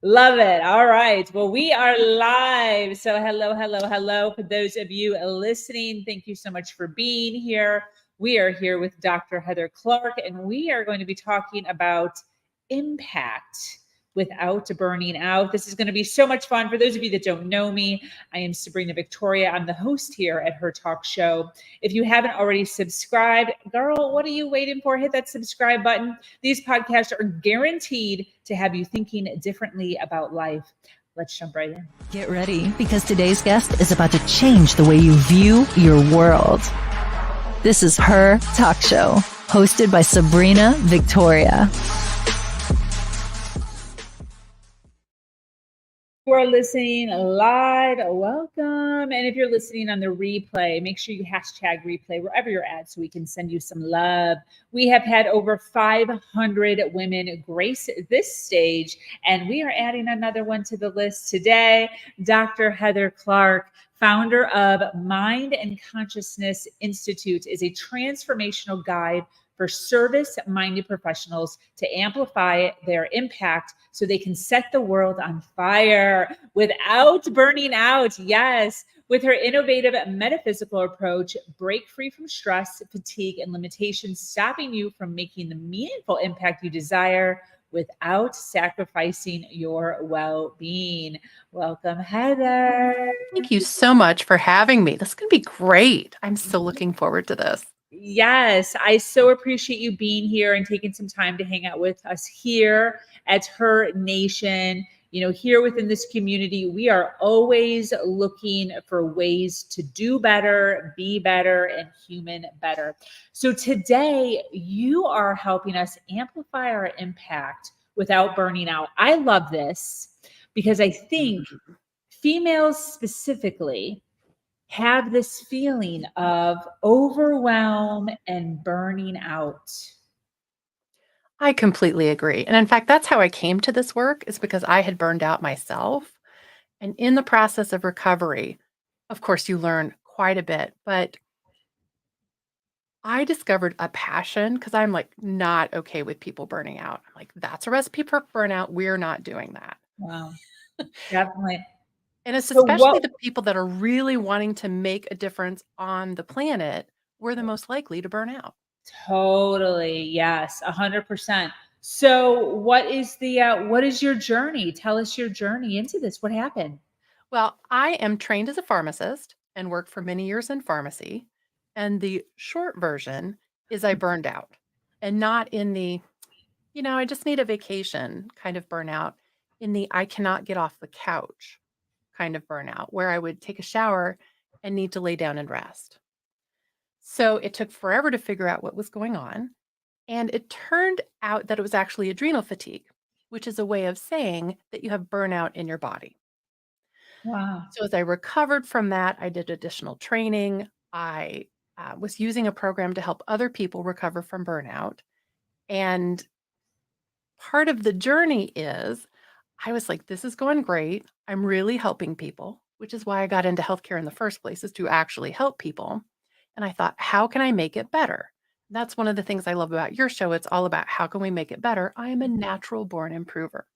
Love it. All right. Well, we are live. So, hello, hello, hello. For those of you listening, thank you so much for being here. We are here with Dr. Heather Clark, and we are going to be talking about impact without burning out. This is going to be so much fun. For those of you that don't know me, I am Sabrina Victoria. I'm the host here at her talk show. If you haven't already subscribed, girl, what are you waiting for? Hit that subscribe button. These podcasts are guaranteed to have you thinking differently about life. Let's jump right in. Get ready, because today's guest is about to change the way you view your world. This is Her Talk Show, hosted by Sabrina Victoria. You are listening live, welcome. And if you're listening on the replay, make sure you hashtag replay wherever you're at so we can send you some love. We have had over 500 women grace this stage, and we are adding another one to the list today. Dr. Heather Clark, founder of Mind and Consciousness Institute, is a transformational guide for service-minded professionals to amplify their impact so they can set the world on fire without burning out. Yes, with her innovative metaphysical approach, break free from stress, fatigue, and limitations, stopping you from making the meaningful impact you desire without sacrificing your well-being. Welcome, Heather. Thank you so much for having me. This is going to be great. I'm so looking forward to this. Yes, I so appreciate you being here and taking some time to hang out with us here at Her Nation. You know, here within this community, we are always looking for ways to do better, be better, and human better. So today, you are helping us amplify our impact without burning out. I love this because I think females specifically have this feeling of overwhelm and burning out. I completely agree. And in fact, that's how I came to this work, is because I had burned out myself. And in the process of recovery, of course, you learn quite a bit, but I discovered a passion because I'm like not okay with people burning out. I'm like, that's a recipe for burnout. We're not doing that. Wow, definitely. And it's So especially what? the people that are really wanting to make a difference on the planet, we're the most likely to burn out. Totally, yes, 100%. So what is your journey? Tell us your journey into this. What happened? Well, I am trained as a pharmacist and worked for many years in pharmacy. And the short version is I burned out, and not in the, I just need a vacation kind of burnout, in the I cannot get off the couch kind of burnout, where I would take a shower and need to lay down and rest. So it took forever to figure out what was going on. And it turned out that it was actually adrenal fatigue, which is a way of saying that you have burnout in your body. Wow. So as I recovered from that, I did additional training. I was using a program to help other people recover from burnout. And part of the journey is I was like, this is going great. I'm really helping people, which is why I got into healthcare in the first place, is to actually help people. And I thought, how can I make it better? That's one of the things I love about your show. It's all about how can we make it better? I am a natural born improver.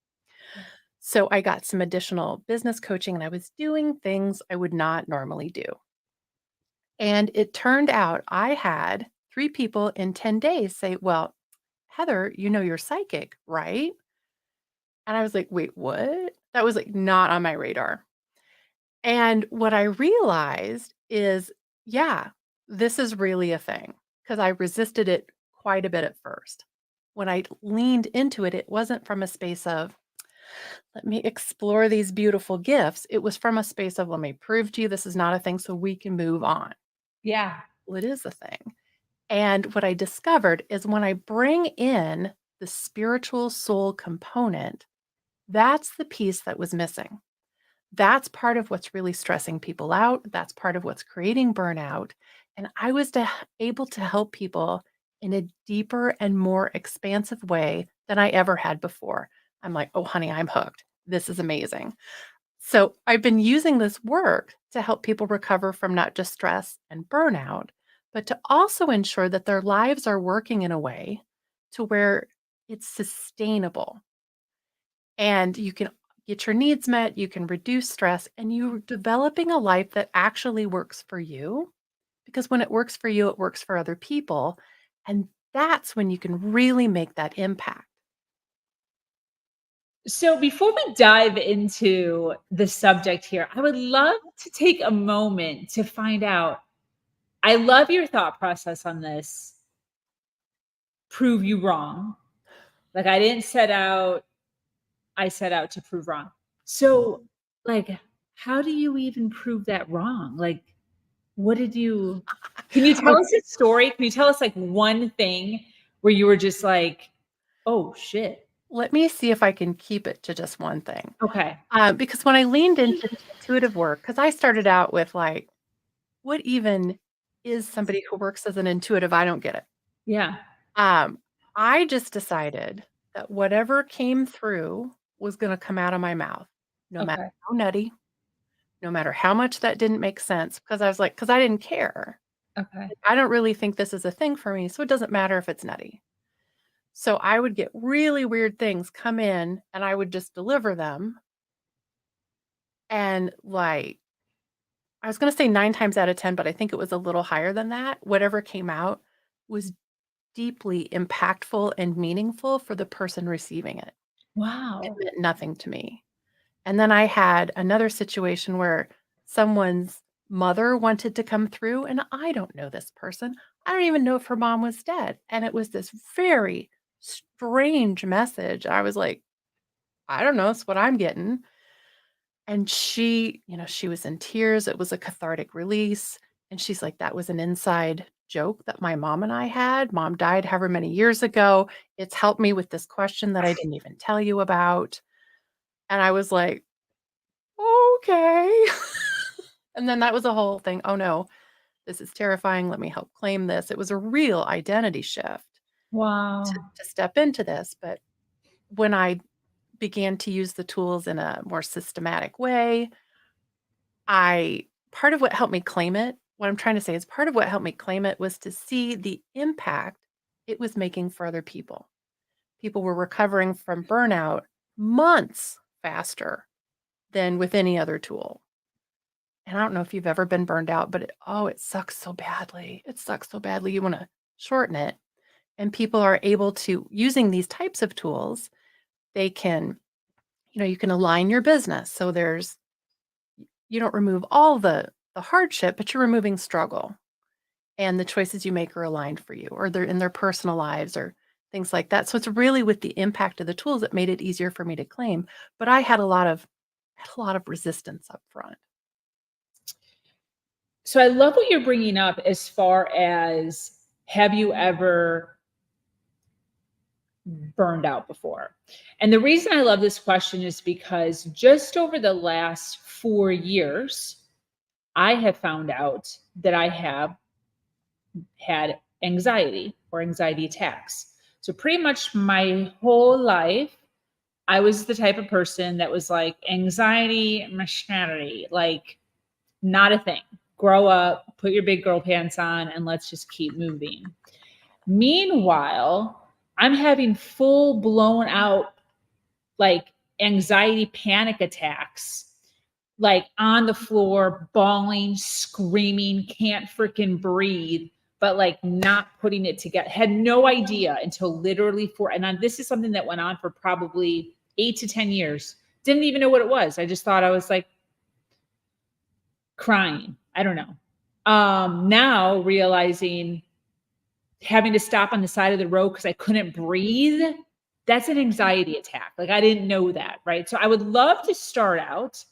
So I got some additional business coaching, and I was doing things I would not normally do. And it turned out I had 3 people in 10 days say, well, Heather, you're psychic, right? And I was like, wait, what? That was like not on my radar. And what I realized is, yeah, this is really a thing, because I resisted it quite a bit at first. When I leaned into it, it wasn't from a space of, let me explore these beautiful gifts. It was from a space of, let me prove to you this is not a thing so we can move on. Yeah. Well, it is a thing. And what I discovered is when I bring in the spiritual soul component, that's the piece that was missing. That's part of what's really stressing people out. That's part of what's creating burnout. And I was able to help people in a deeper and more expansive way than I ever had before. I'm like, oh, honey, I'm hooked. This is amazing. So I've been using this work to help people recover from not just stress and burnout, but to also ensure that their lives are working in a way to where it's sustainable. And you can get your needs met, you can reduce stress, and you're developing a life that actually works for you. Because when it works for you, it works for other people. And that's when you can really make that impact. So before we dive into the subject here, I would love to take a moment to find out. I love your thought process on this. Prove you wrong. Like I set out to prove wrong. So, like, how do you even prove that wrong? Like, what did you can you tell us a story? Can you tell us like one thing where you were just like, "Oh shit." Let me see if I can keep it to just one thing. Okay. Because when I leaned into intuitive work, because I started out with like, what even is somebody who works as an intuitive? I don't get it. Yeah. Um, I just decided that whatever came through was going to come out of my mouth, no matter Okay. how nutty, no matter how much that didn't make sense, because I was like, because I didn't care. Okay. Like, I don't really think this is a thing for me, so it doesn't matter if it's nutty. So I would get really weird things come in and I would just deliver them. And like, I was going to say 9 times out of 10, but I think it was a little higher than that. Whatever came out was deeply impactful and meaningful for the person receiving it. It Wow. meant nothing to me. And then I had another situation where someone's mother wanted to come through, and I don't know this person. I don't even know if her mom was dead. And it was this very strange message. I was like, I don't know, it's what I'm getting. And she was in tears. It was a cathartic release. And she's like, that was an inside joke that my mom and I had. Mom died however many years ago. It's helped me with this question that I didn't even tell you about. And I was like, okay. And then that was a whole thing. Oh no, this is terrifying. Let me help claim this. It was a real identity shift to, Wow. to step into this. But when I began to use the tools in a more systematic way, part of what helped me claim it, what I'm trying to say is part of what helped me claim it was to see the impact it was making for other people. People were recovering from burnout months faster than with any other tool. And I don't know if you've ever been burned out, but it sucks so badly. It sucks so badly. You want to shorten it. And people are able to, using these types of tools, they can, you can align your business. So you don't remove all the hardship, but you're removing struggle. And the choices you make are aligned for you, or they're in their personal lives or things like that. So it's really with the impact of the tools that made it easier for me to claim. But I had a lot of resistance up front. So I love what you're bringing up as far as have you ever burned out before? And the reason I love this question is because just over the last 4 years, I have found out that I have had anxiety or anxiety attacks. So pretty much my whole life, I was the type of person that was like anxiety, machinery, like not a thing. Grow up, put your big girl pants on, and let's just keep moving. Meanwhile, I'm having full blown out like anxiety panic attacks, like on the floor, bawling, screaming, can't freaking breathe, but like not putting it together. Had no idea until literally this is something that went on for probably 8 to 10 years. Didn't even know what it was. I just thought I was like crying. I don't know. Now realizing having to stop on the side of the road because I couldn't breathe, that's an anxiety attack. Like I didn't know that, right? So I would love to start out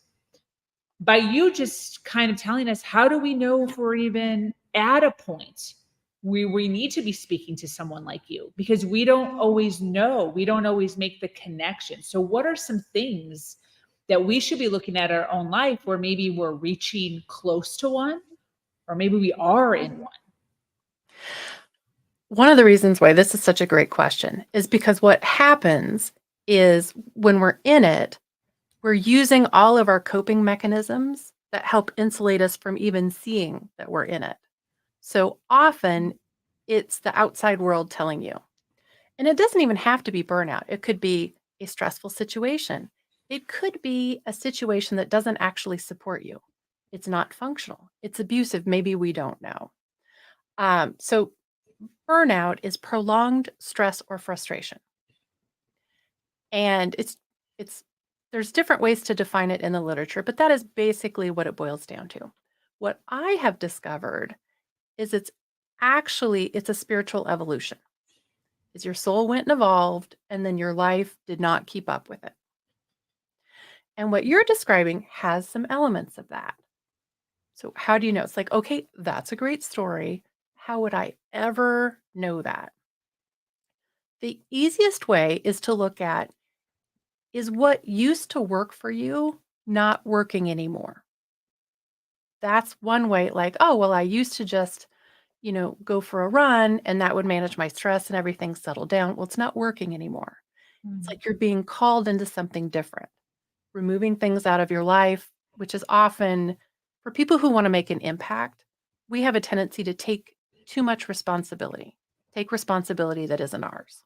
by you just kind of telling us, how do we know if we're even at a point where we need to be speaking to someone like you? Because we don't always know, we don't always make the connection. So what are some things that we should be looking at our own life where maybe we're reaching close to one, or maybe we are in one? One of the reasons why this is such a great question is because what happens is when we're in it, we're using all of our coping mechanisms that help insulate us from even seeing that we're in it. So often it's the outside world telling you. And it doesn't even have to be burnout. It could be a stressful situation. It could be a situation that doesn't actually support you. It's not functional. It's abusive. Maybe we don't know. So burnout is prolonged stress or frustration. And it's there's different ways to define it in the literature, but that is basically what it boils down to. What I have discovered is it's a spiritual evolution. Is your soul went and evolved and then your life did not keep up with it. And what you're describing has some elements of that. So how do you know? It's like, okay, that's a great story. How would I ever know that? The easiest way is to look at, is what used to work for you not working anymore? That's one way, like, oh, well, I used to just, go for a run and that would manage my stress and everything settled down. Well, it's not working anymore. It's like you're being called into something different, removing things out of your life, which is often for people who want to make an impact. We have a tendency to take too much responsibility, take responsibility that isn't ours.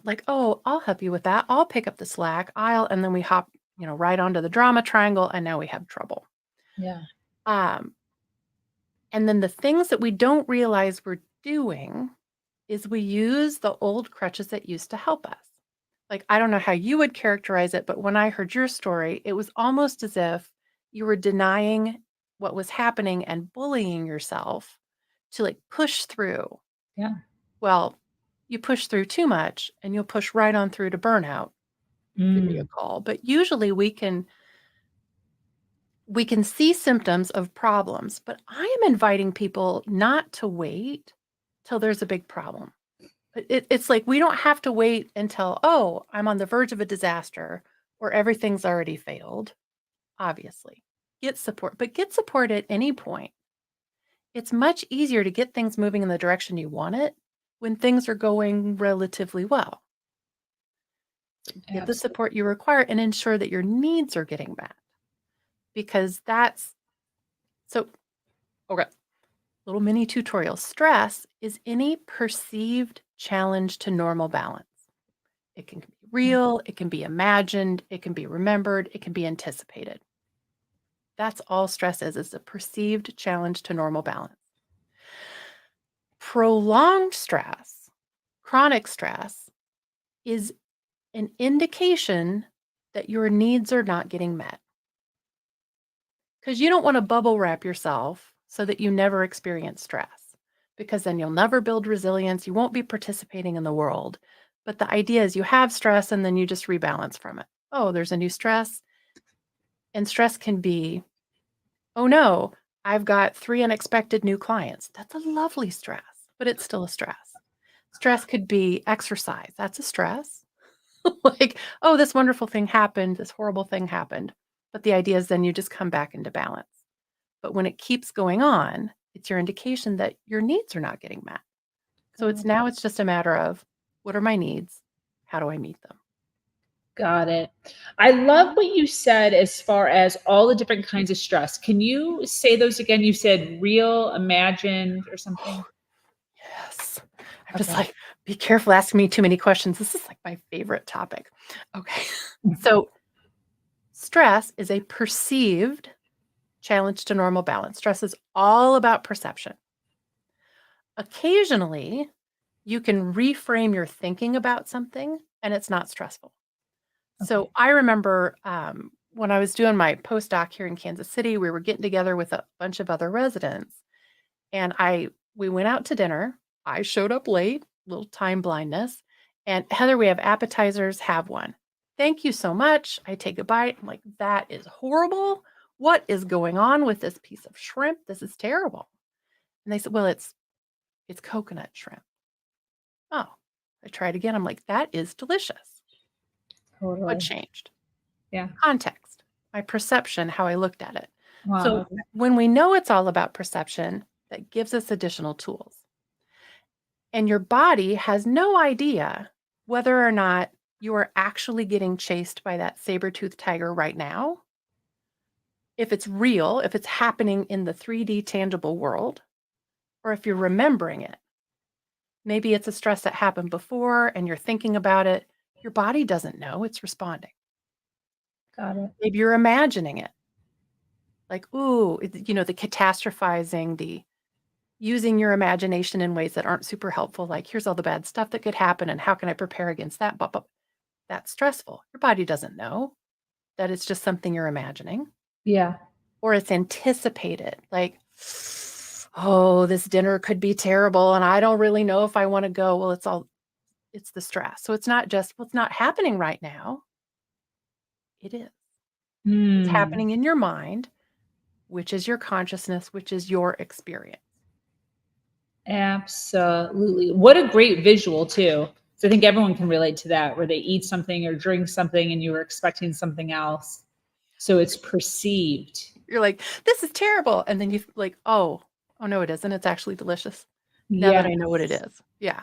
Like, oh, I'll help you with that. I'll pick up the slack. And then we hop, right onto the drama triangle, and now we have trouble. Yeah. And then the things that we don't realize we're doing is we use the old crutches that used to help us. Like, I don't know how you would characterize it, but when I heard your story, it was almost as if you were denying what was happening and bullying yourself to like push through. Yeah. Well, you push through too much and you'll push right on through to burnout. Give me a call. But usually we can see symptoms of problems, but I am inviting people not to wait till there's a big problem. It's like we don't have to wait until, oh, I'm on the verge of a disaster or everything's already failed. Obviously, get support, but get support at any point. It's much easier to get things moving in the direction you want it when things are going relatively well. Get the support you require and ensure that your needs are getting met. Because okay, little mini tutorial. Stress is any perceived challenge to normal balance. It can be real, it can be imagined, it can be remembered, it can be anticipated. That's all stress is a perceived challenge to normal balance. Prolonged stress, chronic stress, is an indication that your needs are not getting met. Because you don't want to bubble wrap yourself so that you never experience stress, because then you'll never build resilience. You won't be participating in the world. But the idea is you have stress and then you just rebalance from it. Oh, there's a new stress. And stress can be, oh no, I've got 3 unexpected new clients. That's a lovely stress, but it's still a stress. Stress could be exercise. That's a stress. Like, oh, this wonderful thing happened. This horrible thing happened. But the idea is then you just come back into balance. But when it keeps going on, it's your indication that your needs are not getting met. So it's just a matter of, what are my needs? How do I meet them? Got it. I love what you said as far as all the different kinds of stress. Can you say those again? You said real, imagined, or something? Yes. I'm just like, be careful asking me too many questions. This is like my favorite topic. Okay. So stress is a perceived challenge to normal balance. Stress is all about perception. Occasionally, you can reframe your thinking about something and it's not stressful. So I remember when I was doing my postdoc here in Kansas City, we were getting together with a bunch of other residents and we went out to dinner. I showed up late, little time blindness. And Heather, we have appetizers, have one. Thank you so much. I take a bite. I'm like, that is horrible. What is going on with this piece of shrimp? This is terrible. And they said, well, it's coconut shrimp. Oh, I tried again. I'm like, that is delicious. Totally. What changed? Yeah. Context, my perception, how I looked at it. Wow. So when we know it's all about perception, that gives us additional tools. And your body has no idea whether or not you are actually getting chased by that saber-toothed tiger right now. If it's real, if it's happening in the 3D tangible world, or if you're remembering it. Maybe it's a stress that happened before and you're thinking about it. Your body doesn't know, it's responding. Got it. Maybe you're imagining it. Like, ooh, the catastrophizing, the using your imagination in ways that aren't super helpful. Like, here's all the bad stuff that could happen and how can I prepare against that? But that's stressful. Your body doesn't know that it's just something you're imagining. Yeah. Or it's anticipated. Like, oh, this dinner could be terrible and I don't really know if I want to go. Well, it's the stress. So it's not just what's not happening right now. It is. It's happening in your mind, which is your consciousness, which is your experience. Absolutely. What a great visual too. So I think everyone can relate to that, where they eat something or drink something and you were expecting something else. So it's perceived. You're like, this is terrible. And then you like, oh no, it isn't. It's actually delicious. Now Yeah. that I know what it is. Yeah.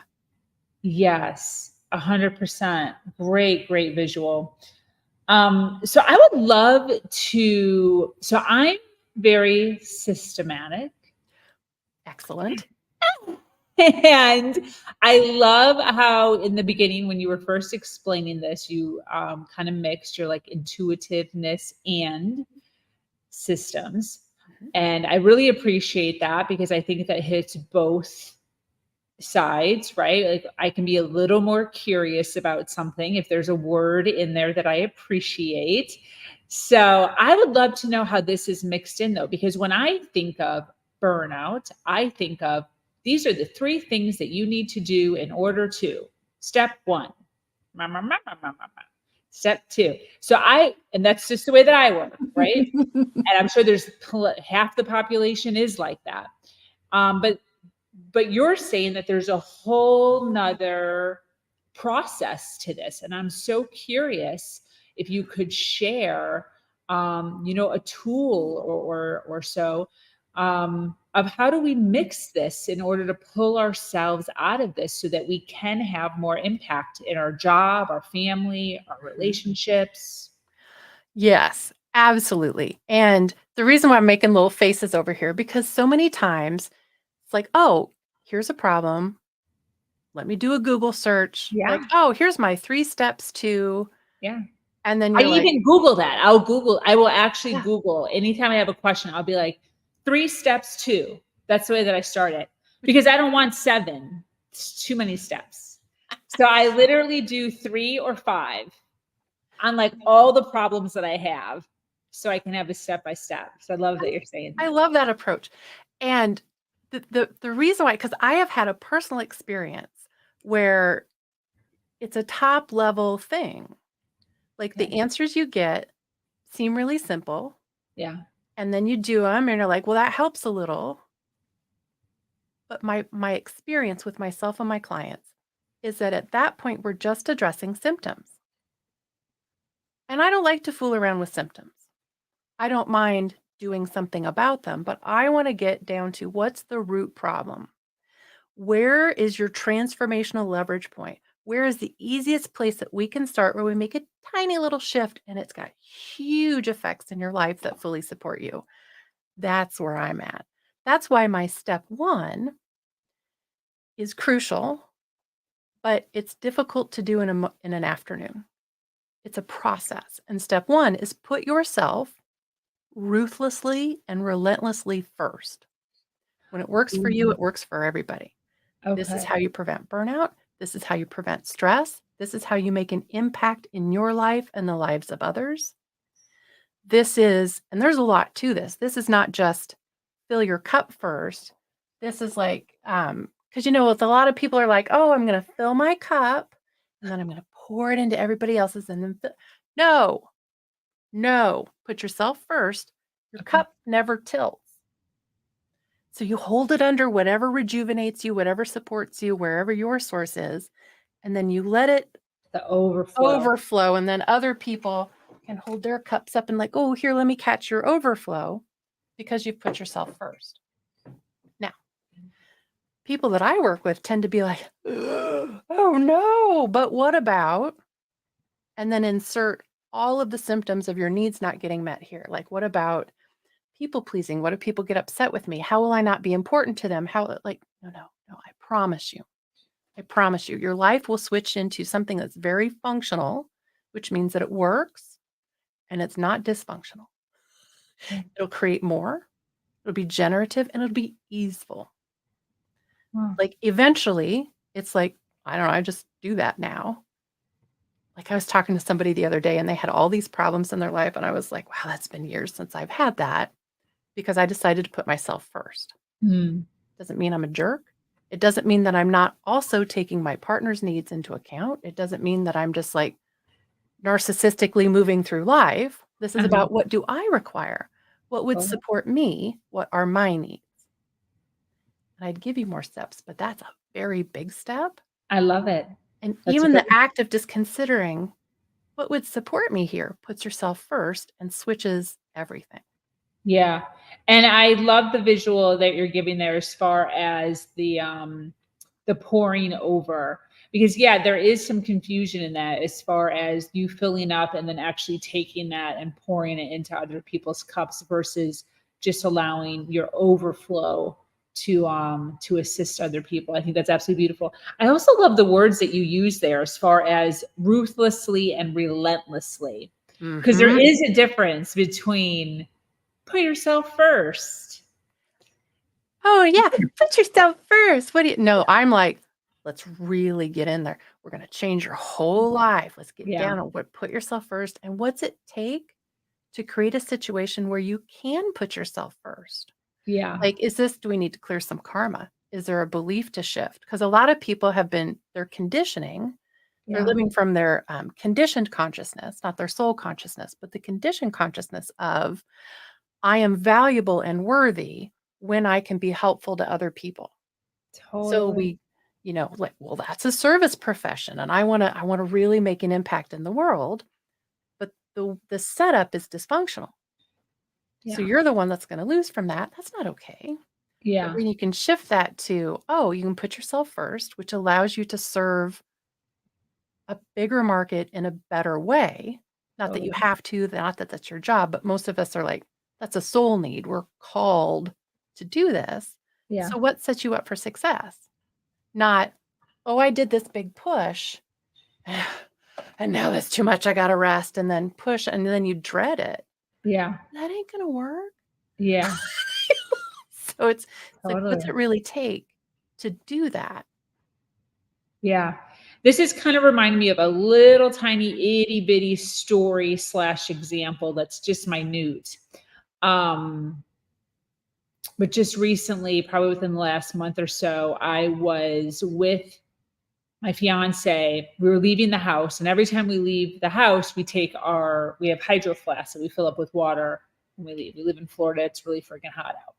Yes. 100%. Great, great visual. So I would love to, so I'm very systematic. Excellent. And I love how in the beginning, when you were first explaining this, you kind of mixed your like intuitiveness and systems. And I really appreciate that because I think that hits both sides, right? Like I can be a little more curious about something if there's a word in there that I appreciate. So I would love to know how this is mixed in though, because when I think of burnout, I think of these are the 3 things that you need to do in order to step 1. Step 2. So and that's just the way that I work, right? And I'm sure there's half the population is like that. But you're saying that there's a whole nother process to this. And I'm so curious if you could share, a tool or so of how do we mix this in order to pull ourselves out of this so that we can have more impact in our job, our family, our relationships. Yes, absolutely. And the reason why I'm making little faces over here, because so many times it's like, oh, here's a problem. Let me do a Google search. Yeah. Like, oh, here's my 3 steps to, Yeah. and then I you're like, even Google that. I will actually yeah, Google anytime I have a question. I'll be like, 3 steps to. That's the way that I start it because I don't want 7. It's too many steps. So I literally do 3 or 5 on like all the problems that I have so I can have a step by step. So I love that you're saying I that. love that approach. And the reason why, because I have had a personal experience where it's a top level thing. Like the Okay. answers you get seem really simple. Yeah. And then you do them and you're like, well, that helps a little. But my experience with myself and my clients is that at that point, we're just addressing symptoms. And I don't like to fool around with symptoms. I don't mind doing something about them, but I want to get down to what's the root problem? Where is your transformational leverage point? Where is the easiest place that we can start where we make a tiny little shift and it's got huge effects in your life that fully support you? That's where I'm at. That's why my step 1 is crucial, but it's difficult to do in an afternoon. It's a process. And step 1 is put yourself ruthlessly and relentlessly first. When it works for you, it works for everybody. This is Okay. how you prevent burnout. This is how you prevent stress. This is how you make an impact in your life and the lives of others. And there's a lot to this. This is not just fill your cup first. This is like, because with a lot of people are like, oh, I'm going to fill my cup and then I'm going to pour it into everybody else's and then no, put yourself first. Your Okay. cup never tilts. So you hold it under whatever rejuvenates you, whatever supports you, wherever your source is, and then you let it The overflow. and then other people can hold their cups up and like, oh, here, let me catch your overflow because you've put yourself first. Now, people that I work with tend to be like, oh no, but what about? And then insert all of the symptoms of your needs not getting met here. Like, what about people pleasing? What if people get upset with me? How will I not be important to them? No, I promise you. I promise you, your life will switch into something that's very functional, which means that it works and it's not dysfunctional. Yeah. It'll create more, it'll be generative, and it'll be easeful. Wow. Like eventually, it's like, I don't know, I just do that now. Like I was talking to somebody the other day and they had all these problems in their life. And I was like, wow, that's been years since I've had that because I decided to put myself first. Mm. Doesn't mean I'm a jerk. It doesn't mean that I'm not also taking my partner's needs into account. It doesn't mean that I'm just like narcissistically moving through life. This is about what do I require? What would support me? What are my needs? And I'd give you more steps, but that's a very big step. I love it. And That's even a the act of just considering what would support me here puts yourself first and switches everything. Yeah. And I love the visual that you're giving there as far as the pouring over, because yeah, there is some confusion in that as far as you filling up and then actually taking that and pouring it into other people's cups versus just allowing your overflow to assist other people. I think that's absolutely beautiful. I also love the words that you use there as far as ruthlessly and relentlessly, because there is a difference between put yourself first. Oh yeah, put yourself first. What do you know? I'm like, let's really get in there. We're going to change your whole life. Let's get down on what put yourself first. And what's it take to create a situation where you can put yourself first? Yeah. Like, do we need to clear some karma? Is there a belief to shift? Because a lot of people they're conditioning. They're living from their conditioned consciousness, not their soul consciousness, but the conditioned consciousness of, I am valuable and worthy when I can be helpful to other people. Totally. So we, like, well, that's a service profession and I want to really make an impact in the world, but the setup is dysfunctional. Yeah. So you're the one that's going to lose from that. That's not okay. Yeah. But when you can shift that to, you can put yourself first, which allows you to serve a bigger market in a better way. Not that you have to, not that that's your job, but most of us are like, that's a soul need. We're called to do this. Yeah. So what sets you up for success? Not, I did this big push and now that's too much. I got to rest and then push and then you dread it. Yeah. That ain't going to work. Yeah. So it's like, what's it really take to do that? Yeah. This is kind of reminding me of a little tiny itty bitty story / example that's just minute. But just recently, probably within the last month or so, I was with my fiance. We were leaving the house, and every time we leave the house, we have hydro flasks that we fill up with water when we leave. We live in Florida. It's really freaking hot out.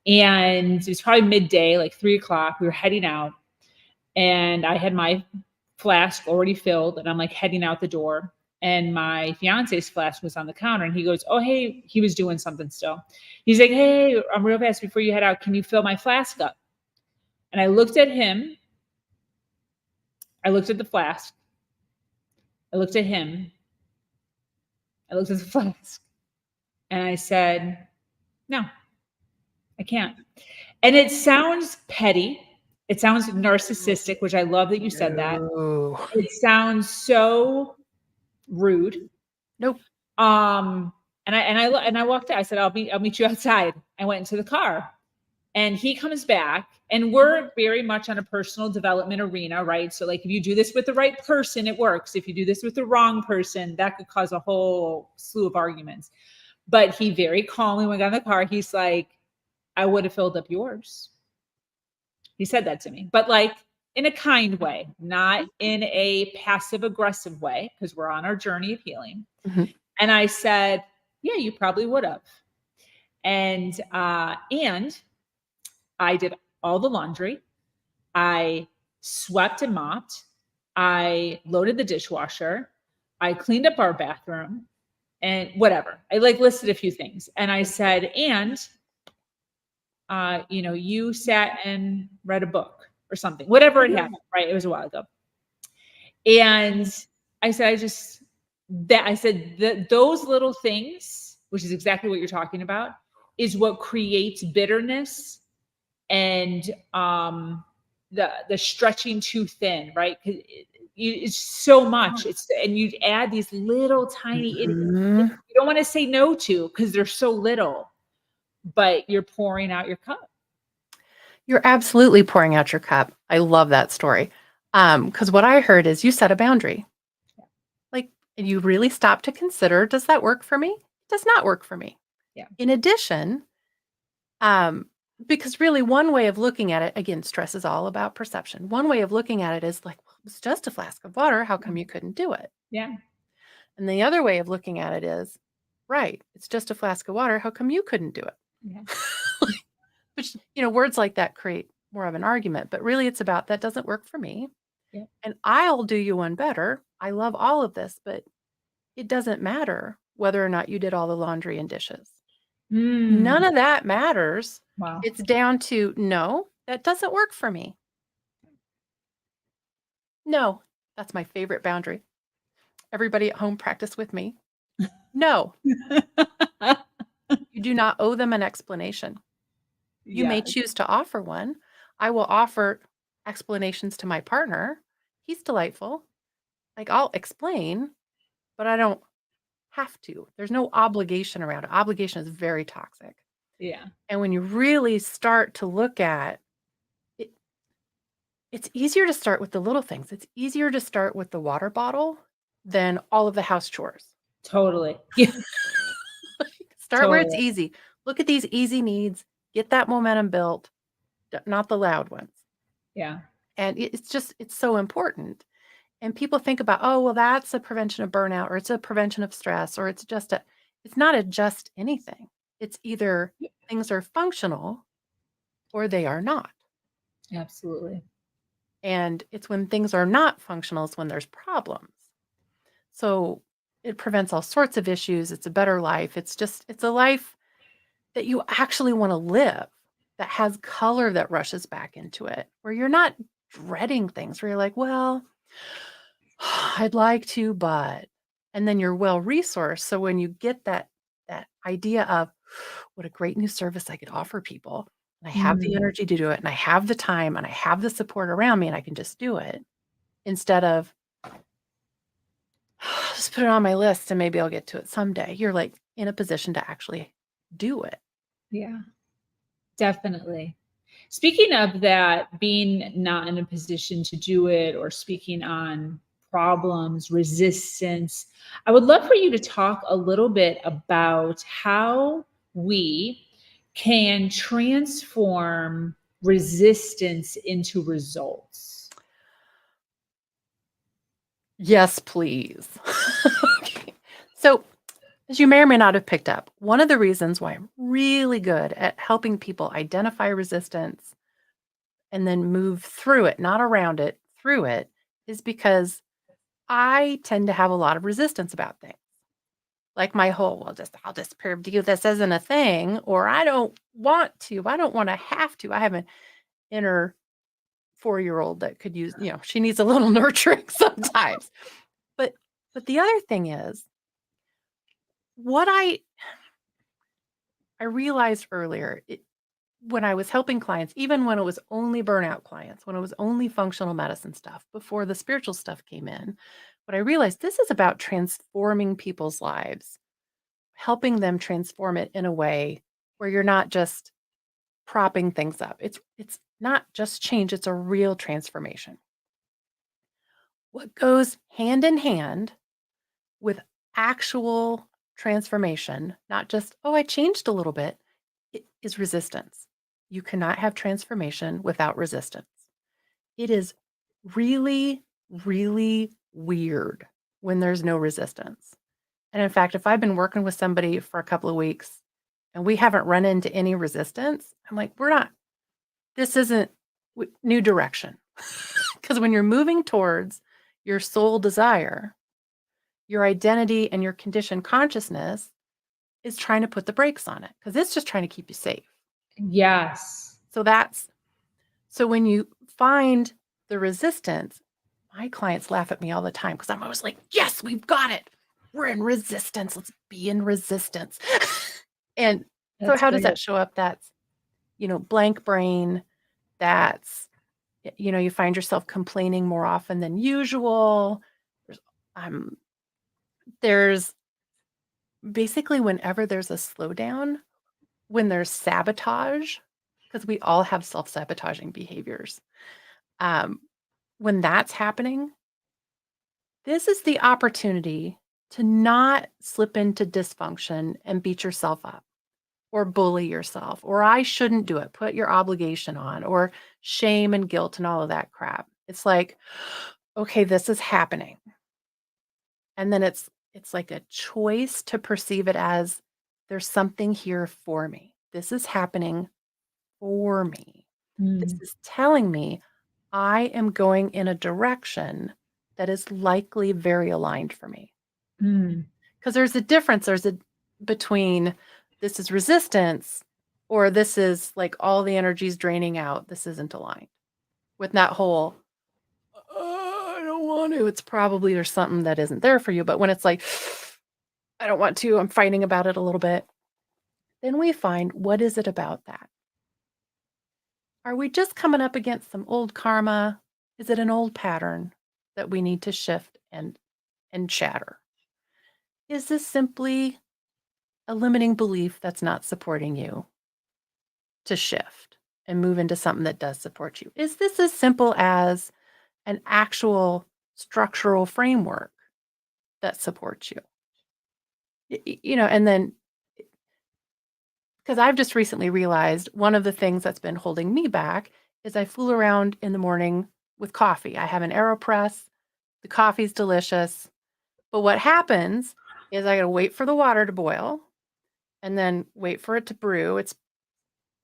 And it was probably midday, like 3:00. We were heading out, and I had my flask already filled, and I'm like heading out the door. And my fiance's flask was on the counter, and he goes, "Oh, hey," he was doing something still. He's like, "Hey, I'm real fast before you head out. Can you fill my flask up?" And I looked at him. I looked at the flask. I looked at him. I looked at the flask. And I said, "No, I can't." And it sounds petty. It sounds narcissistic, which I love that you said that. It sounds so rude. Nope. And I walked out. I said, I'll meet you outside. I went into the car, and he comes back, and we're very much on a personal development arena, right? So like, if you do this with the right person, it works. If you do this with the wrong person, that could cause a whole slew of arguments. But he very calmly went in the car. He's like, "I would have filled up yours." He said that to me, but like in a kind way, not in a passive aggressive way, because we're on our journey of healing. Mm-hmm. And I said, "Yeah, you probably would have." And I did all the laundry. I swept and mopped. I loaded the dishwasher. I cleaned up our bathroom and whatever. I like listed a few things. And I said, "And you sat and read a book or something," whatever it happened, right? It was a while ago. And I said, those little things, which is exactly what you're talking about, is what creates bitterness and the stretching too thin, right? it's so much. And you add these little tiny idiots Mhm. you don't want to say no to because they're so little, but you're pouring out your cup. You're absolutely pouring out your cup. I love that story. Because what I heard is you set a boundary. Like, and you really stop to consider, does that work for me? It does not work for me. Yeah. In addition, because really one way of looking at it, again, stress is all about perception. One way of looking at it is like, well, it's just a flask of water. How come you couldn't do it? Yeah. And the other way of looking at it is, right, it's just a flask of water. How come you couldn't do it? Yeah. Which, words like that create more of an argument, but really it's about that doesn't work for me. Yeah. And I'll do you one better. I love all of this, but it doesn't matter whether or not you did all the laundry and dishes. None of that matters. Wow. It's down to, no, that doesn't work for me. No, that's my favorite boundary. Everybody at home practice with me. No, you do not owe them an explanation. You may choose to offer one. I will offer explanations to my partner. He's delightful. Like, I'll explain, but I don't have to. There's no obligation around it. Obligation is very toxic. Yeah. And when you really start to look at it, it's easier to start with the little things. It's easier to start with the water bottle than all of the house chores. Totally. Yeah. Start where it's easy. Look at these easy needs. Get that momentum built, not the loud ones. Yeah. And it's so important. And people think about, oh, well, that's a prevention of burnout, or it's a prevention of stress, or it's not a just anything. It's either things are functional or they are not. Absolutely. And it's when things are not functional is when there's problems. So it prevents all sorts of issues. It's a better life. It's a life that you actually want to live, that has color that rushes back into it, where you're not dreading things, where you're like, well, I'd like to, but, and then you're well resourced. So when you get that idea of what a great new service I could offer people, and I have the energy to do it, and I have the time, and I have the support around me, and I can just do it, instead of just put it on my list and maybe I'll get to it someday. You're like in a position to actually do it. Yeah, definitely. Speaking of that, being not in a position to do it, or speaking on problems, resistance, I would love for you to talk a little bit about how we can transform resistance into results. Yes, please. Okay. So, as you may or may not have picked up, one of the reasons why I'm really good at helping people identify resistance and then move through it, not around it, through it, is because I tend to have a lot of resistance about things. Like my whole, I'll just prove to you this isn't a thing, or I don't want to have to. I have an inner 4-year-old that could use, she needs a little nurturing sometimes. But the other thing is, what I realized earlier, when I was helping clients, even when it was only burnout clients, when it was only functional medicine stuff, before the spiritual stuff came in, what I realized, this is about transforming people's lives, helping them transform it in a way where you're not just propping things up. It's not just change, it's a real transformation. What goes hand in hand with actual transformation, not just, oh, I changed a little bit, it is resistance. You cannot have transformation without resistance. It is really, really weird when there's no resistance. And in fact, if I've been working with somebody for a couple of weeks and we haven't run into any resistance, I'm like, this isn't new direction. Because when you're moving towards your soul desire, your identity and your conditioned consciousness is trying to put the brakes on it because it's just trying to keep you safe. Yes. So when you find the resistance, my clients laugh at me all the time because I'm always like, yes, we've got it. We're in resistance. Let's be in resistance. And so how does that show up? That's, blank brain. That's You find yourself complaining more often than usual. There's basically, whenever there's a slowdown, when there's sabotage, because we all have self-sabotaging behaviors. When that's happening, this is the opportunity to not slip into dysfunction and beat yourself up or bully yourself, or I shouldn't do it, put your obligation on, or shame and guilt and all of that crap. It's like, okay, this is happening. And then it's like a choice to perceive it as there's something here for me. This is happening for me. This is telling me I am going in a direction that is likely very aligned for me. Because there's a difference. Between this is resistance or this is like all the energy's draining out. This isn't aligned with that whole, I don't want to. It's probably there's something that isn't there for you. But when it's like, I don't want to, I'm fighting about it a little bit, then we find, what is it about that? Are we just coming up against some old karma? Is it an old pattern that we need to shift and shatter? Is this simply a limiting belief that's not supporting you to shift and move into something that does support you? Is this as simple as an actual structural framework that supports you? And then, because I've just recently realized one of the things that's been holding me back is I fool around in the morning with coffee. I have an AeroPress. The coffee's delicious. But what happens is I got to wait for the water to boil and then wait for it to brew. It's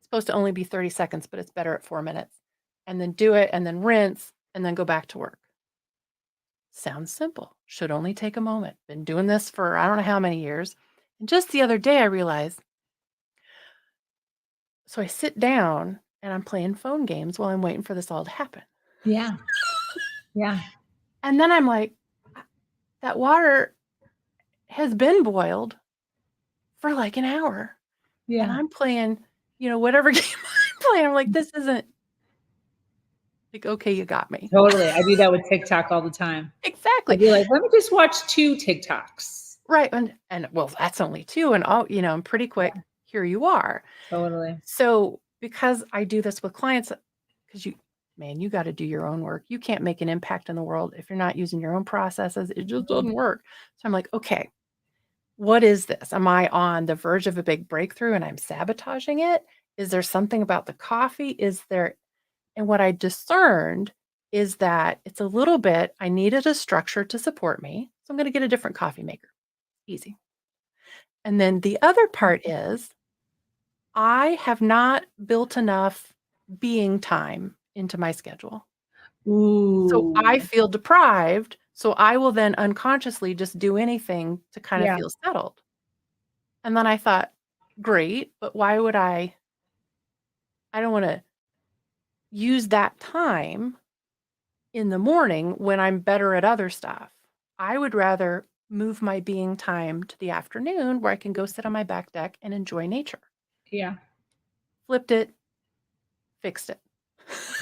supposed to only be 30 seconds, but it's better at 4 minutes. And then do it and then rinse and then go back to work. Sounds simple. Should only take a moment. Been doing this for I don't know how many years. And just the other day I realized, so I sit down and I'm playing phone games while I'm waiting for this all to happen. Yeah. Yeah. And then I'm like, that water has been boiled for like an hour. Yeah. And I'm playing, whatever game I'm playing. I'm like, this isn't like, okay, you got me. Totally. I do that with TikTok all the time. Exactly. I'd be like, let me just watch 2 TikToks. Right. And well, that's only 2. And I'm pretty quick. Yeah. Here you are. Totally. So because I do this with clients, because you got to do your own work. You can't make an impact in the world if you're not using your own processes. It just doesn't work. So I'm like, okay, what is this? Am I on the verge of a big breakthrough and I'm sabotaging it? Is there something about the coffee? And what I discerned is that it's a little bit, I needed a structure to support me. So I'm going to get a different coffee maker. Easy. And then the other part is I have not built enough being time into my schedule. Ooh. So I feel deprived. So I will then unconsciously just do anything to kind of feel settled. And then I thought, great, but why would I don't want to use that time in the morning when I'm better at other stuff. I would rather move my being time to the afternoon where I can go sit on my back deck and enjoy nature. Yeah. Flipped it, fixed it.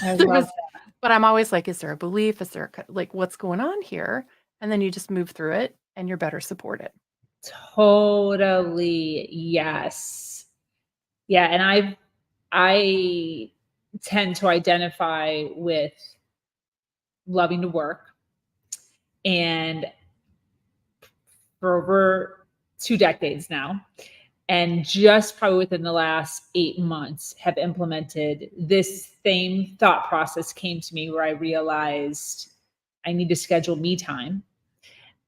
I love that. But I'm always like, is there a belief? Is there what's going on here? And then you just move through it and you're better supported. Totally. Yes. Yeah. And I tend to identify with loving to work, and for over 2 decades now, and just probably within the last 8 months have implemented this same thought process came to me where I realized I need to schedule me time.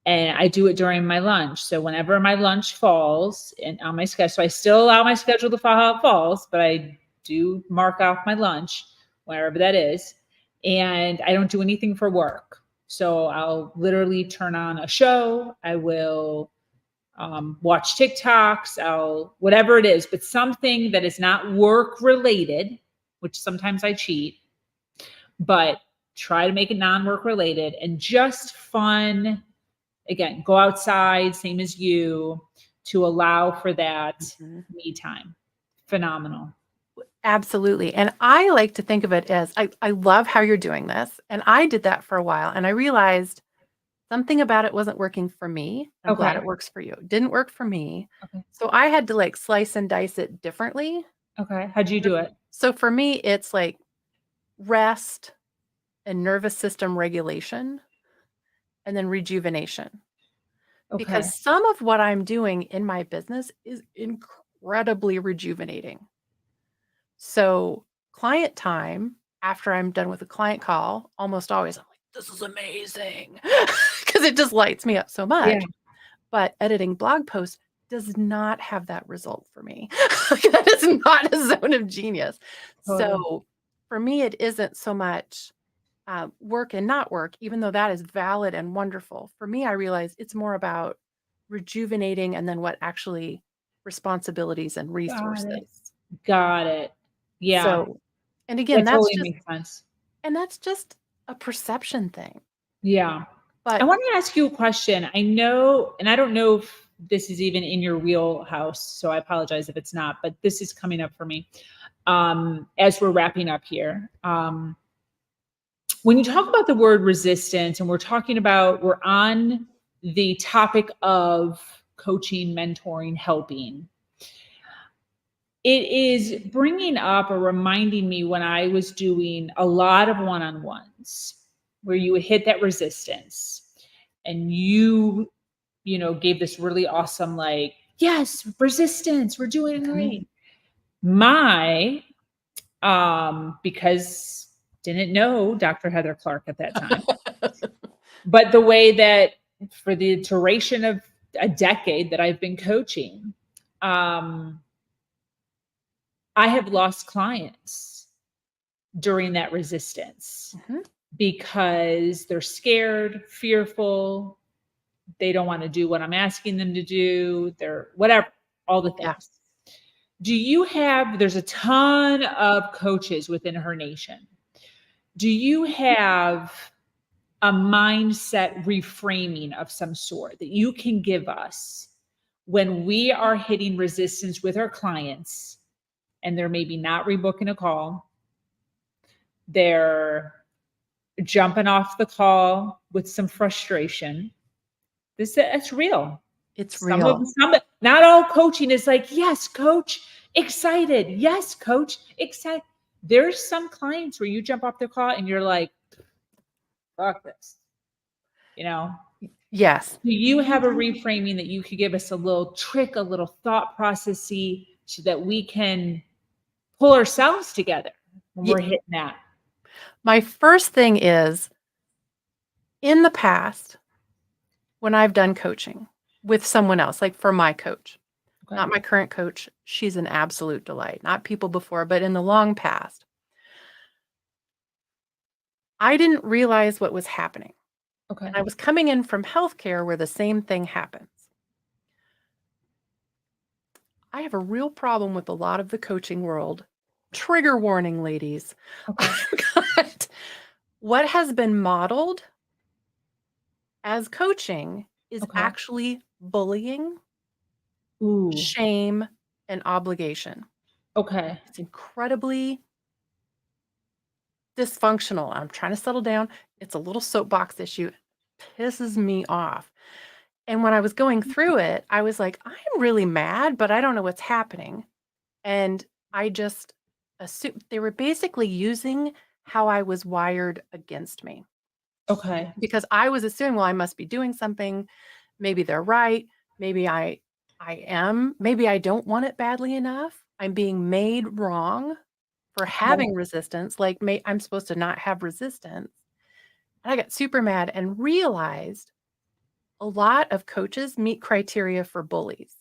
And I do it during my lunch. So whenever my lunch falls and on my schedule, so I still allow my schedule to fall how it falls, but I do mark off my lunch, wherever that is. And I don't do anything for work. So I'll literally turn on a show. I will watch TikToks, whatever it is, but something that is not work related, which sometimes I cheat, but try to make it non-work related and just fun. Again, go outside, same as you, to allow for that me time. Phenomenal. Absolutely. And I like to think of it as I love how you're doing this. And I did that for a while and I realized something about it wasn't working for me. I'm glad Okay. it works for you. It didn't work for me. Okay. So I had to like slice and dice it differently. Okay. How'd you do it? So for me, it's like rest and nervous system regulation and then rejuvenation. Okay. Because some of what I'm doing in my business is incredibly rejuvenating. So, client time after I'm done with a client call, almost always I'm like, this is amazing because it just lights me up so Yeah. much. But editing blog posts does not have that result for me. That is not a zone of genius. Totally. So, for me, it isn't so much work and not work, even though that is valid and wonderful. For me, I realize it's more about rejuvenating and then what actually responsibilities and Got resources. it. Got it. Yeah. So, and again, That totally makes sense. that's just a perception thing. Yeah. I But want to ask you a question. I know, and I don't know if this is even in your wheelhouse, so I apologize if it's not, but this is coming up for me as we're wrapping up here. When you talk about the word resistance, and we're on the topic of coaching, mentoring, helping, it is bringing up or reminding me when I was doing a lot of one-on-ones where you would hit that resistance and gave this really awesome, like, yes, resistance, we're doing great. My, because didn't know Dr. Heather Clark at that time, but the way that for the duration of a decade that I've been coaching, I have lost clients during that resistance Mhm. because they're scared, fearful, they don't want to do what I'm asking them to do, they're whatever, all the Yeah. things. There's a ton of coaches within her nation. Do you have a mindset reframing of some sort that you can give us when we are hitting resistance with our clients and they're maybe not rebooking a call? They're jumping off the call with some frustration. That's real. It's real. Not all coaching is like, yes, coach, excited. Yes, coach, excited. There's some clients where you jump off the call and you're like, fuck this. You know, Yes. do you have a reframing that you could give us a little trick, a little thought processy so that we can pull ourselves together when we're hitting that? My first thing is in the past, when I've done coaching with someone else, like for my coach, Okay. not my current coach, she's an absolute delight, not people before, but in the long past, I didn't realize what was happening. Okay. And I was coming in from healthcare where the same thing happens. I have a real problem with a lot of the coaching world. Trigger warning, ladies. Okay. But what has been modeled as coaching is Okay. actually bullying, Ooh. shame, and obligation. Okay. It's incredibly dysfunctional. I'm trying to settle down. It's a little soapbox issue. Pisses me off. And when I was going through it, I was like, I'm really mad, but I don't know what's happening. And I just assumed they were basically using how I was wired against me Okay. because I was assuming, well, I must be doing something. Maybe they're right. Maybe I am. Maybe I don't want it badly enough. I'm being made wrong for having resistance. Like I'm supposed to not have resistance. And I got super mad and realized a lot of coaches meet criteria for bullies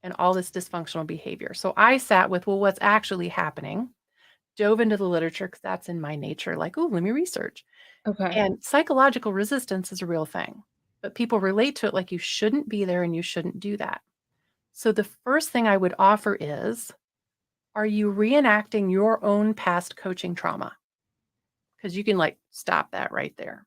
and all this dysfunctional behavior. So I sat with, well, what's actually happening? Dove into the literature because that's in my nature. Like, oh, let me research. Okay. And psychological resistance is a real thing, but people relate to it like you shouldn't be there and you shouldn't do that. So the first thing I would offer is, are you reenacting your own past coaching trauma? Because you can like stop that right there.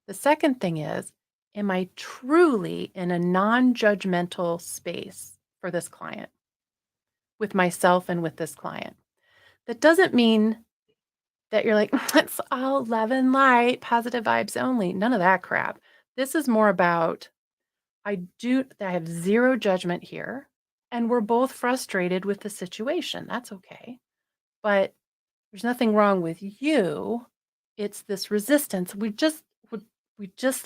The second thing is, am I truly in a non-judgmental space for this client, with myself and with this client? That doesn't mean that you're like, it's all love and light, positive vibes only. None of that crap. This is more about, I have zero judgment here, and we're both frustrated with the situation. That's okay. But there's nothing wrong with you. It's this resistance. We just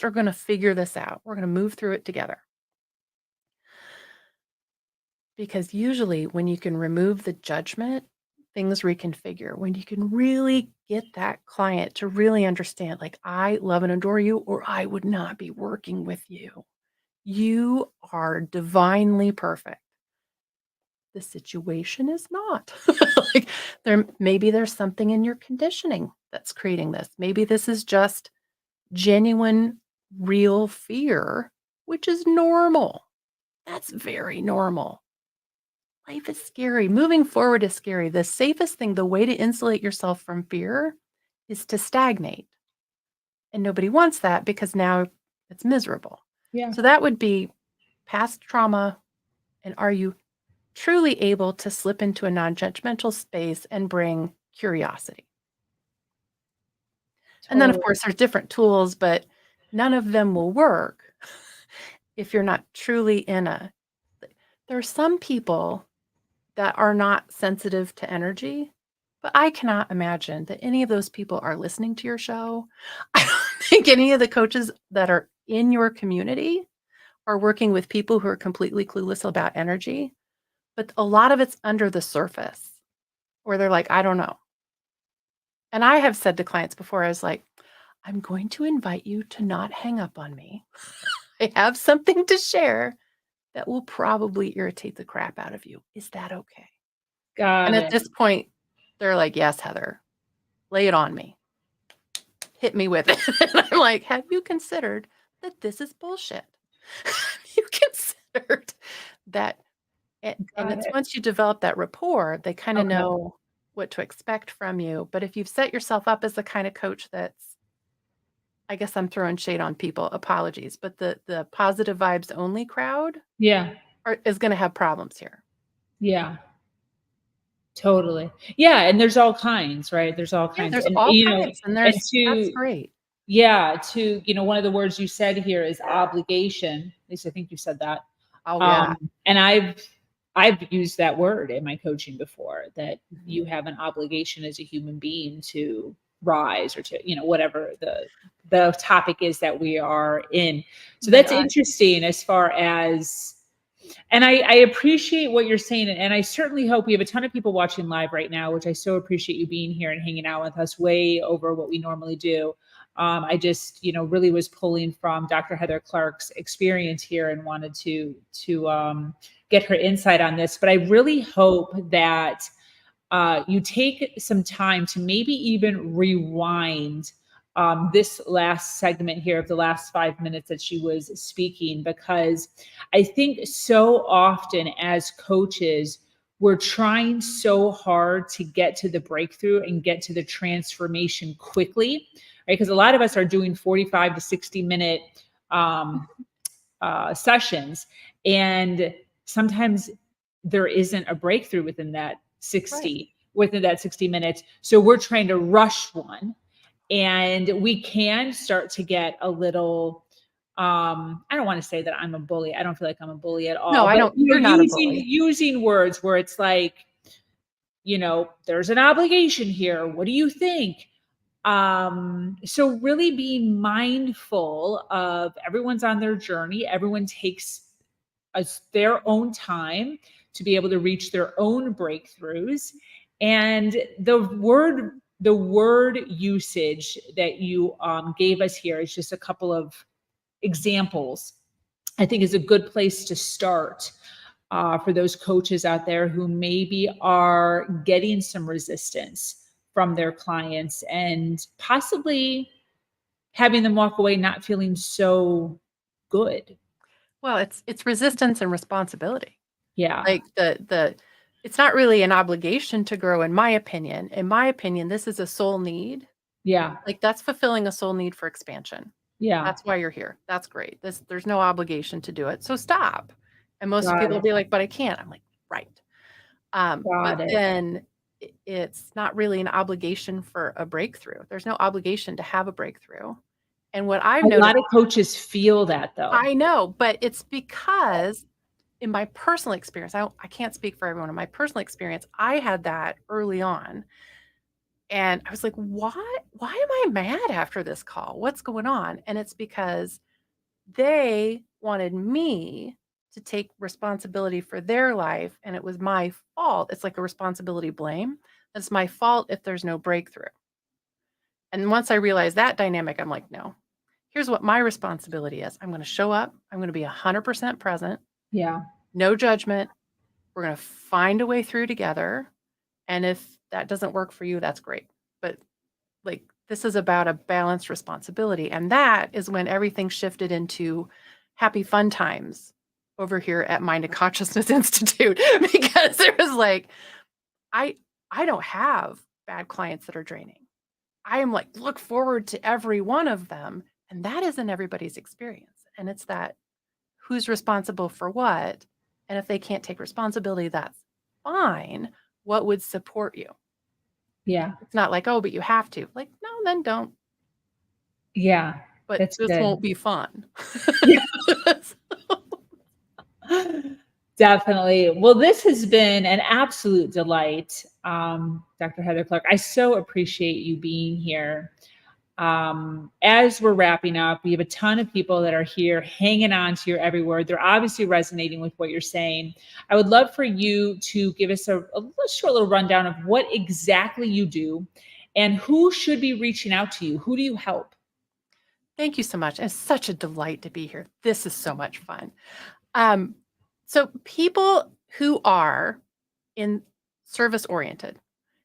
are going to figure this out. We're going to move through it together. Because usually when you can remove the judgment, things reconfigure. When you can really get that client to really understand, like, I love and adore you, or I would not be working with you. You are divinely perfect. The situation is not. Like, maybe there's something in your conditioning that's creating this. Maybe this is just genuine, real fear, which is normal. That's very normal. Life is scary. Moving forward is scary. The safest thing, the way to insulate yourself from fear is to stagnate. And nobody wants that because now it's miserable. Yeah. So that would be past trauma. And are you truly able to slip into a non-judgmental space and bring curiosity? And then, of course, there's different tools, but none of them will work if you're not truly in a... There are some people that are not sensitive to energy, but I cannot imagine that any of those people are listening to your show. I don't think any of the coaches that are in your community are working with people who are completely clueless about energy, but a lot of it's under the surface where they're like, I don't know. And I have said to clients before, I was like, I'm going to invite you to not hang up on me. I have something to share that will probably irritate the crap out of you. Is that okay? And at this point, they're like, yes, Heather, lay it on me. Hit me with it. And I'm like, have you considered that this is bullshit? Have you considered that? And it's once you develop that rapport, they kind of know what to expect from you. But if you've set yourself up as the kind of coach that's, I guess I'm throwing shade on people, apologies, but the positive vibes only crowd is going to have problems here. Yeah. Totally. Yeah. And there's all kinds, right? There's all kinds. There's and, all kinds. And that's great. Yeah. One of the words you said here is obligation. At least I think you said that. Oh, yeah. And I've used that word in my coaching before, that you have an obligation as a human being to rise, or to, whatever the topic is that we are in. So that's interesting as far as, and I appreciate what you're saying. And I certainly hope we have a ton of people watching live right now, which I so appreciate you being here and hanging out with us way over what we normally do. I just, really was pulling from Dr. Heather Clark's experience here and wanted to get her insight on this. But I really hope that you take some time to maybe even rewind this last segment here of the last 5 minutes that she was speaking, because I think so often as coaches, we're trying so hard to get to the breakthrough and get to the transformation quickly, right? Because a lot of us are doing 45 to 60 minute sessions, and sometimes there isn't a breakthrough within that 60 minutes. So we're trying to rush one, and we can start to get a little, I don't want to say that I'm a bully. I don't feel like I'm a bully at all. No, I don't. You're not a bully. Using words where it's like, there's an obligation here. What do you think? So really being mindful of everyone's on their journey. Everyone takes their own time to be able to reach their own breakthroughs. And the word usage that you gave us here is just a couple of examples, I think, is a good place to start for those coaches out there who maybe are getting some resistance from their clients and possibly having them walk away not feeling so good. Well, it's resistance and responsibility. Yeah. Like it's not really an obligation to grow, in my opinion. In my opinion, this is a soul need. Yeah. Like, that's fulfilling a soul need for expansion. Yeah. That's why you're here. That's great. There's no obligation to do it. So stop. And most people will be like, but I can't. I'm like, right. But then it's not really an obligation for a breakthrough. There's no obligation to have a breakthrough. And what I've A noticed, lot of coaches feel that though. I know, but it's because in my personal experience, I can't speak for everyone. In my personal experience, I had that early on. And I was like, why am I mad after this call? What's going on? And it's because they wanted me to take responsibility for their life, and it was my fault. It's like a responsibility blame. It's my fault if there's no breakthrough. And once I realized that dynamic, I'm like, no, here's what my responsibility is. I'm going to show up. I'm going to be 100% present. Yeah. No judgment. We're going to find a way through together. And if that doesn't work for you, that's great. But like, this is about a balanced responsibility. And that is when everything shifted into happy fun times over here at Mind and Consciousness Institute, because there was like, I don't have bad clients that are draining. I am like, look forward to every one of them. And that isn't everybody's experience. And it's that who's responsible for what. And if they can't take responsibility, that's fine. What would support you? Yeah. It's not like, oh, but you have to. Like, no, then don't. Yeah. But That's this good. won't be fun. Definitely. Well, this has been an absolute delight, Dr. Heather Clark. I so appreciate you being here. As we're wrapping up, we have a ton of people that are here hanging on to your every word. They're obviously resonating with what you're saying. I would love for you to give us a short little rundown of what exactly you do and who should be reaching out to you. Who do you help? Thank you so much. It's such a delight to be here. This is so much fun. So people who are in service oriented.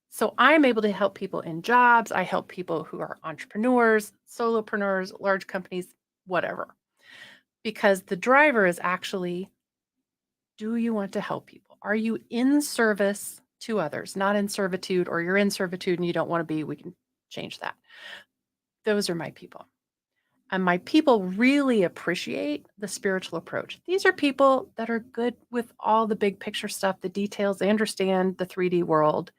So I'm able to help people in jobs. I help people who are entrepreneurs, solopreneurs, large companies, whatever. Because the driver is actually, do you want to help people? Are you in service to others, not in servitude, or you're in servitude and you don't want to be? We can change that. Those are my people. And my people really appreciate the spiritual approach. These are people that are good with all the big picture stuff, the details. They understand the 3D world.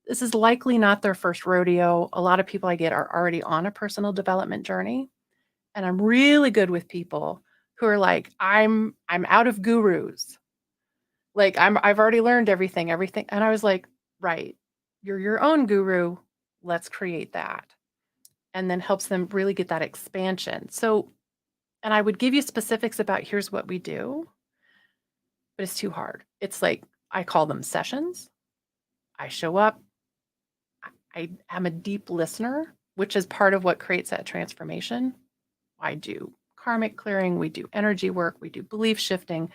This is likely not their first rodeo. A lot of people I get are already on a personal development journey. And I'm really good with people who are like, I'm out of gurus. Like I've already learned everything. And I was like, right, you're your own guru. Let's create that. And then helps them really get that expansion. So, and I would give you specifics about here's what we do, but it's too hard. It's like, I call them sessions. I show up. I am a deep listener, which is part of what creates that transformation. I do karmic clearing. We do energy work. We do belief shifting.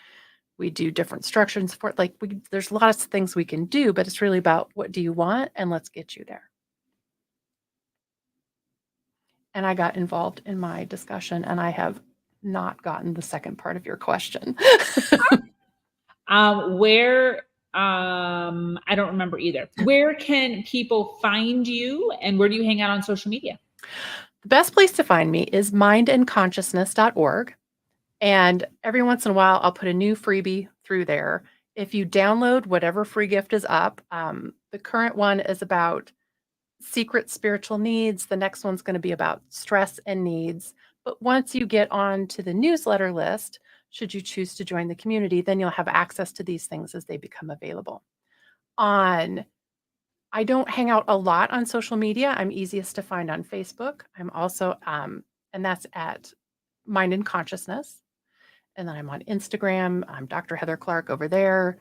We do different structure and support. Like there's lots of things we can do, but it's really about what do you want? And let's get you there. And I got involved in my discussion, and I have not gotten the second part of your question. I don't remember either. Where can people find you, and where do you hang out on social media? The best place to find me is mindandconsciousness.org. And every once in a while, I'll put a new freebie through there. If you download whatever free gift is up, the current one is about secret spiritual needs. The next one's going to be about stress and needs. But once you get on to the newsletter list, should you choose to join the community, then you'll have access to these things as they become available. I don't hang out a lot on social media. I'm easiest to find on Facebook. I'm also, and that's at Mind and Consciousness. And then I'm on Instagram. I'm Dr. Heather Clark over there.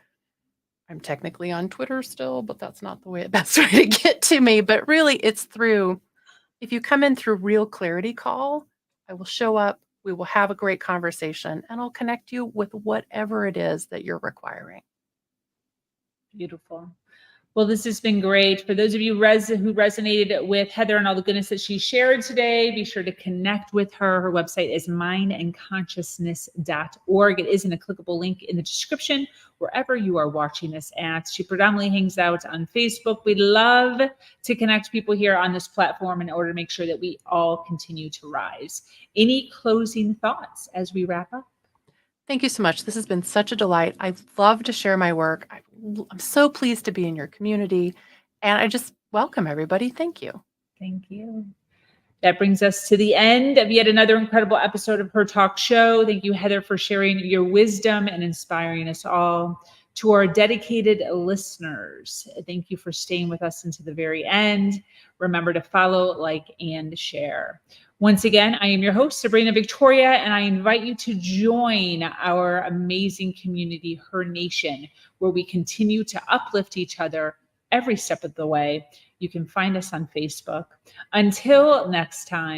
I'm technically on Twitter still, but that's not the best way to get to me. But really, it's through, if you come in through Real Clarity Call, I will show up, we will have a great conversation, and I'll connect you with whatever it is that you're requiring. Beautiful. Well, this has been great. For those of you who resonated with Heather and all the goodness that she shared today, be sure to connect with her. Her website is mindandconsciousness.org. It is in a clickable link in the description, wherever you are watching this at. She predominantly hangs out on Facebook. We love to connect people here on this platform in order to make sure that we all continue to rise. Any closing thoughts as we wrap up? Thank you so much. This has been such a delight. I love to share my work. I'm so pleased to be in your community. And I just welcome everybody. Thank you. Thank you. That brings us to the end of yet another incredible episode of Her Talk Show. Thank you, Heather, for sharing your wisdom and inspiring us all. To our dedicated listeners, thank you for staying with us into the very end. Remember to follow, like, and share. Once again, I am your host, Sabrina Victoria, and I invite you to join our amazing community, Her Nation, where we continue to uplift each other every step of the way. You can find us on Facebook. Until next time.